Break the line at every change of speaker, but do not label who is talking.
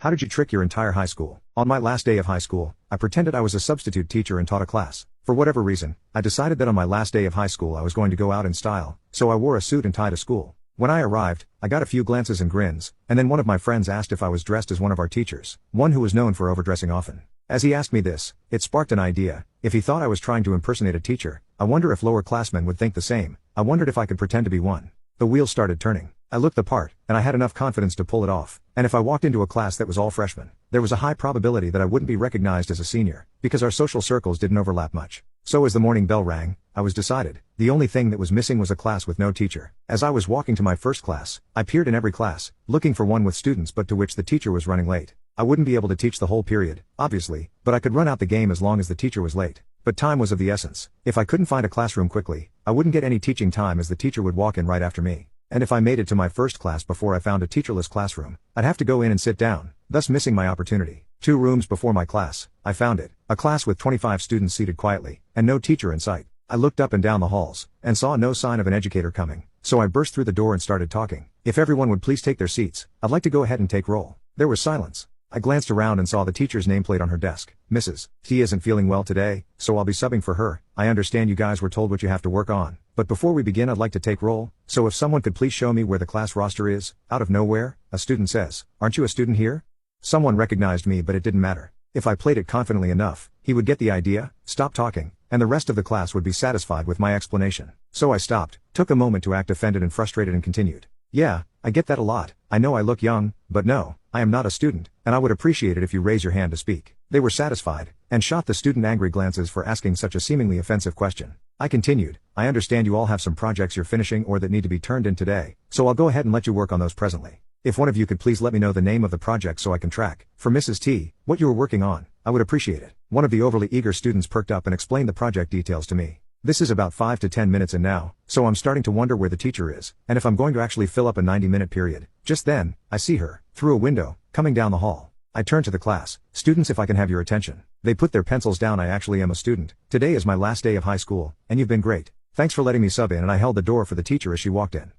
How did you trick your entire high school? On my last day of high school, I pretended I was a substitute teacher and taught a class. For whatever reason, I decided that on my last day of high school I was going to go out in style, so I wore a suit and tie to school. When I arrived, I got a few glances and grins, and then one of my friends asked if I was dressed as one of our teachers, one who was known for overdressing often. As he asked me this, it sparked an idea. If he thought I was trying to impersonate a teacher, I wonder if lower classmen would think the same. I wondered if I could pretend to be one. The wheels started turning. I looked the part, and I had enough confidence to pull it off. And if I walked into a class that was all freshmen, there was a high probability that I wouldn't be recognized as a senior, because our social circles didn't overlap much. So as the morning bell rang, I was decided. The only thing that was missing was a class with no teacher. As I was walking to my first class, I peered in every class, looking for one with students but to which the teacher was running late. I wouldn't be able to teach the whole period, obviously, but I could run out the game as long as the teacher was late. But time was of the essence. If I couldn't find a classroom quickly, I wouldn't get any teaching time as the teacher would walk in right after me. And if I made it to my first class before I found a teacherless classroom, I'd have to go in and sit down, thus missing my opportunity. 2 rooms before my class, I found it. A class with 25 students seated quietly, and no teacher in sight. I looked up and down the halls, and saw no sign of an educator coming. So I burst through the door and started talking. If everyone would please take their seats, I'd like to go ahead and take roll. There was silence. I glanced around and saw the teacher's nameplate on her desk. Mrs. T isn't feeling well today, so I'll be subbing for her. I understand you guys were told what you have to work on. But before we begin I'd like to take roll, so if someone could please show me where the class roster is. Out of nowhere, a student says, "Aren't you a student here?" Someone recognized me but it didn't matter. If I played it confidently enough, he would get the idea, stop talking, and the rest of the class would be satisfied with my explanation. So I stopped, took a moment to act offended and frustrated and continued. "Yeah, I get that a lot. I know I look young, but no, I am not a student, and I would appreciate it if you raise your hand to speak." They were satisfied, and shot the student angry glances for asking such a seemingly offensive question. I continued, "I understand you all have some projects you're finishing or that need to be turned in today, so I'll go ahead and let you work on those presently. If one of you could please let me know the name of the project so I can track, for Mrs. T, what you were working on, I would appreciate it." One of the overly eager students perked up and explained the project details to me. This is about 5 to 10 minutes in now, so I'm starting to wonder where the teacher is, and if I'm going to actually fill up a 90-minute period. Just then, I see her, through a window, coming down the hall. I turn to the class. "Students, if I can have your attention." They put their pencils down. "I actually am a student. Today is my last day of high school, and you've been great. Thanks for letting me sub in," and I held the door for the teacher as she walked in.